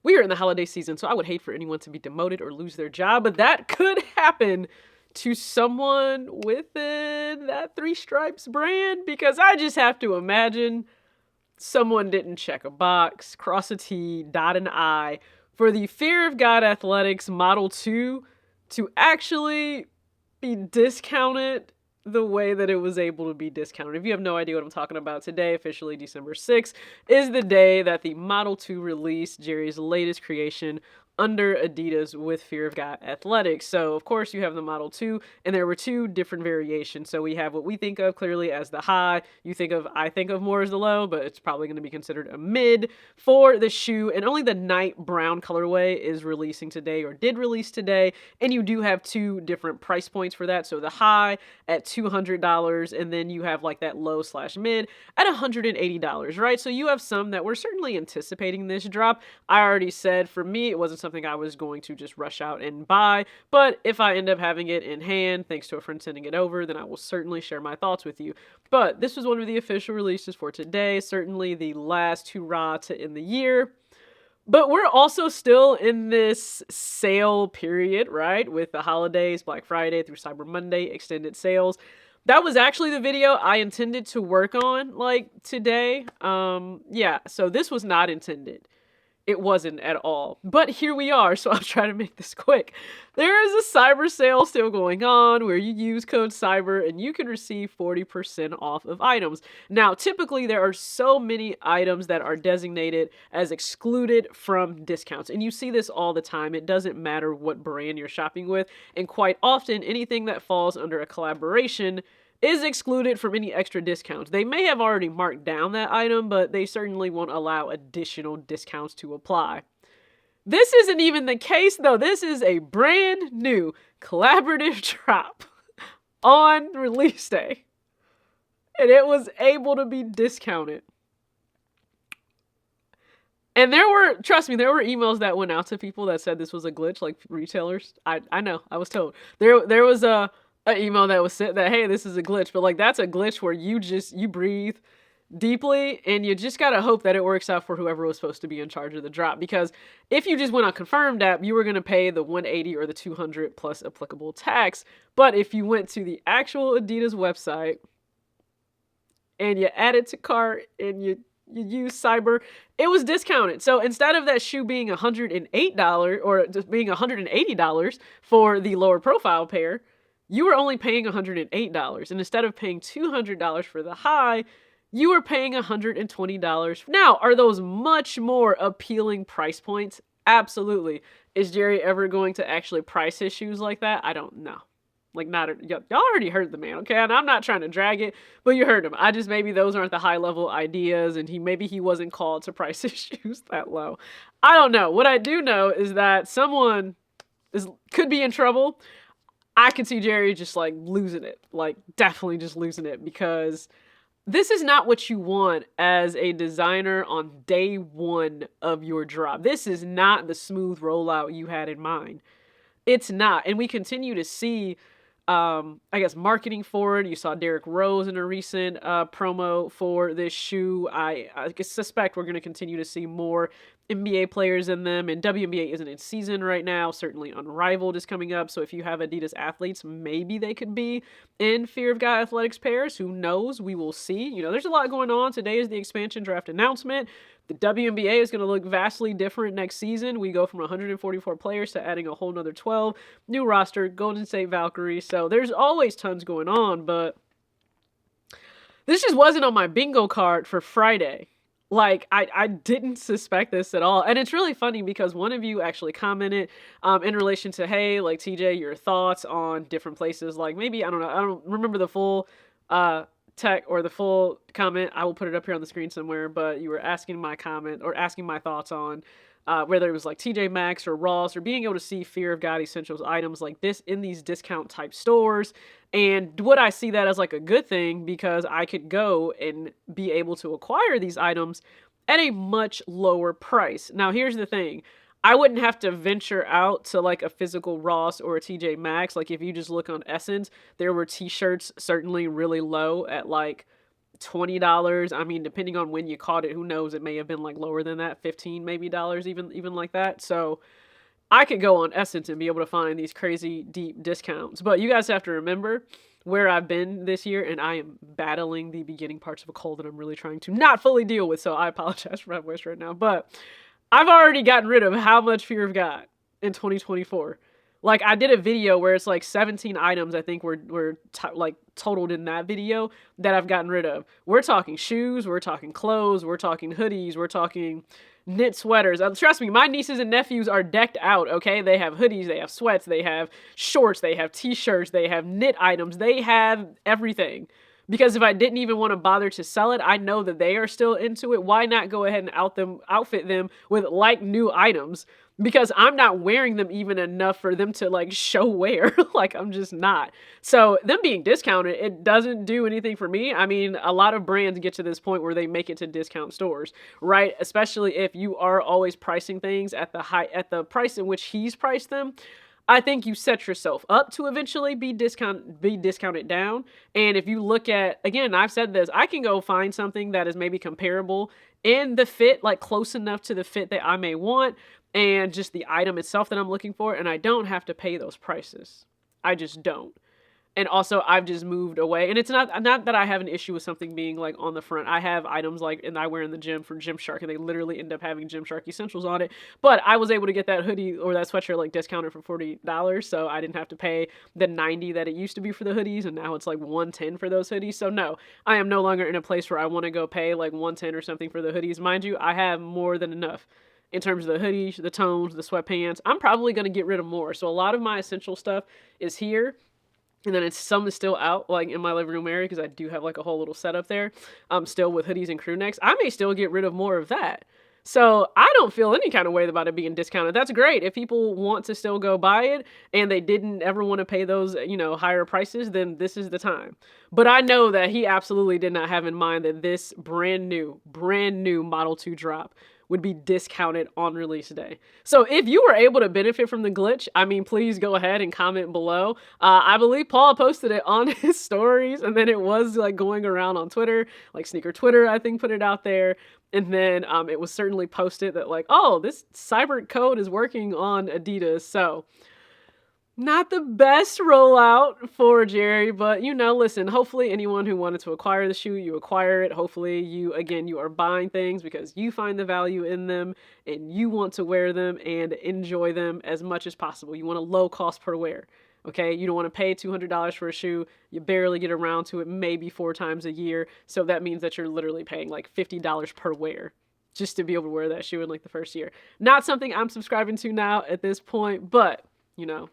We are in the holiday season, so I would hate for anyone to be demoted or lose their job, but that could happen to someone within that Three Stripes brand, because I just have to imagine someone didn't check a box, cross a T, dot an I for the Fear of God Athletics Model 2 to actually be discounted the way that it was able to be discounted. If you have no idea what I'm talking about, today, officially December 6th, is the day that the Model 2 released, Jerry's latest creation under Adidas with Fear of God Athletics. So, of course, you have the Model 2, and there were two different variations. So, we have what we think of clearly as the high. I think of more as the low, but it's probably going to be considered a mid for the shoe. And only the night brown colorway is releasing today, or did release today. And you do have two different price points for that. So, the high at $200, and then you have like that low slash mid at $180, right? So, you have some that were certainly anticipating this drop. I already said for me, it wasn't something I was going to just rush out and buy, but if I end up having it in hand, thanks to a friend sending it over, then I will certainly share my thoughts with you. But this was one of the official releases for today, certainly the last hurrah to end the year. But we're also still in this sale period, right? With the holidays, Black Friday through Cyber Monday, extended sales. That was actually the video I intended to work on, like, today. Yeah, so this was not intended. It wasn't at all. But here we are, so I'll try to make this quick. There is a cyber sale still going on where you use code CYBER and you can receive 40% off of items. Now, typically there are so many items that are designated as excluded from discounts. And you see this all the time. It doesn't matter what brand you're shopping with. And quite often, anything that falls under a collaboration is excluded from any extra discounts. They may have already marked down that item, but they certainly won't allow additional discounts to apply. This isn't even the case, though. This is a brand new collaborative drop on release day, and it was able to be discounted. And trust me, there were emails that went out to people that said this was a glitch, like retailers. I know, I was told. There was an email that was sent that, hey, this is a glitch, but like that's a glitch where you breathe deeply and you just gotta hope that it works out for whoever was supposed to be in charge of the drop, because if you just went on confirmed app, you were going to pay the 180 or the 200 plus applicable tax. But if you went to the actual Adidas website and you add it to cart and you use cyber, it was discounted. So instead of that shoe being $108 or just being $180 for the lower profile pair, you were only paying $108. And instead of paying $200 for the high, you were paying $120. Now, are those much more appealing price points? Absolutely. Is Jerry ever going to actually price his shoes like that? I don't know. Like, y'all already heard the man, okay? And I'm not trying to drag it, but you heard him. Maybe those aren't the high level ideas, and maybe he wasn't called to price his shoes that low. I don't know. What I do know is that someone could be in trouble. I could see Jerry just like losing it, like definitely just losing it, because this is not what you want as a designer on day one of your drop. This is not the smooth rollout you had in mind. It's not. And we continue to see, marketing for it. You saw Derrick Rose in a recent promo for this shoe. I suspect we're going to continue to see more NBA players in them, and WNBA isn't in season right now. Certainly Unrivaled is coming up, so if you have Adidas athletes, maybe they could be in Fear of God Athletics pairs. Who knows? We will see. There's a lot going on. Today is the expansion draft announcement. The WNBA is going to look vastly different next season. We go from 144 players to adding a whole nother 12. New roster, Golden State Valkyries. So there's always tons going on, but this just wasn't on my bingo card for Friday. Like, I didn't suspect this at all. And it's really funny because one of you actually commented in relation to, hey, like, TJ, your thoughts on different places. Like, maybe, I don't know, I don't remember the full tech or the full comment. I will put it up here on the screen somewhere, but you were asking my comment or asking my thoughts on whether it was like TJ Maxx or Ross, or being able to see Fear of God Essentials items like this in these discount type stores. And would I see that as like a good thing, because I could go and be able to acquire these items at a much lower price. Now, here's the thing. I wouldn't have to venture out to like a physical Ross or a TJ Maxx. Like, if you just look on Essence, there were t-shirts certainly really low at like $20. I mean, depending on when you caught it, who knows? It may have been like lower than that, 15 maybe dollars, even like that. So I could go on Essence and be able to find these crazy deep discounts. But you guys have to remember where I've been this year, and I am battling the beginning parts of a cold that I'm really trying to not fully deal with. So I apologize for my voice right now. But I've already gotten rid of how much Fear of God in 2024. Like, I did a video where it's like 17 items I think were like totaled in that video that I've gotten rid of. We're talking shoes, we're talking clothes, we're talking hoodies, we're talking knit sweaters. Trust me, my nieces and nephews are decked out, okay? They have hoodies, they have sweats, they have shorts, they have t-shirts, they have knit items, they have everything. Because if I didn't even want to bother to sell it, I know that they are still into it. Why not go ahead and outfit them with like new items? Because I'm not wearing them even enough for them to like show wear. Like, I'm just not. So them being discounted, it doesn't do anything for me. I mean, a lot of brands get to this point where they make it to discount stores, right? Especially if you are always pricing things at the price in which he's priced them. I think you set yourself up to eventually be discounted down. And if you look at, again, I've said this, I can go find something that is maybe comparable in the fit, like close enough to the fit that I may want, and just the item itself that I'm looking for, and I don't have to pay those prices. I just don't. And also, I've just moved away. And it's not that I have an issue with something being like on the front. I have items like, and I wear in the gym for Gymshark, and they literally end up having Gymshark essentials on it. But I was able to get that hoodie or that sweatshirt like discounted for $40, so I didn't have to pay the $90 that it used to be for the hoodies, and now it's like $110 for those hoodies. So no, I am no longer in a place where I want to go pay like $110 or something for the hoodies. Mind you, I have more than enough. In terms of the hoodies, the tones, the sweatpants, I'm probably going to get rid of more. So a lot of my essential stuff is here. And then some is still out, like in my living room area, because I do have like a whole little setup there. Still with hoodies and crew necks. I may still get rid of more of that. So I don't feel any kind of way about it being discounted. That's great. If people want to still go buy it and they didn't ever want to pay those, higher prices, then this is the time. But I know that he absolutely did not have in mind that this brand new Model 2 drop would be discounted on release day. So if you were able to benefit from the glitch, I mean, please go ahead and comment below. I believe Paul posted it on his stories, and then it was like going around on Twitter, like Sneaker Twitter, I think, put it out there. And then it was certainly posted that like, oh, this cyber code is working on Adidas. So not the best rollout for Jerry, but listen, hopefully anyone who wanted to acquire the shoe, you acquire it. Hopefully you are buying things because you find the value in them and you want to wear them and enjoy them as much as possible. You want a low cost per wear. Okay, you don't want to pay $200 for a shoe. You barely get around to it maybe 4 times a year. So that means that you're literally paying like $50 per wear just to be able to wear that shoe in like the first year. Not something I'm subscribing to now at this point, but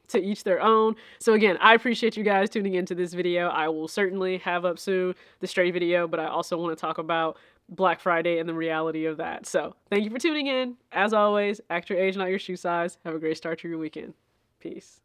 to each their own. So again, I appreciate you guys tuning into this video. I will certainly have up soon the Stray video, but I also want to talk about Black Friday and the reality of that. So thank you for tuning in. As always, act your age, not your shoe size. Have a great start to your weekend. Peace.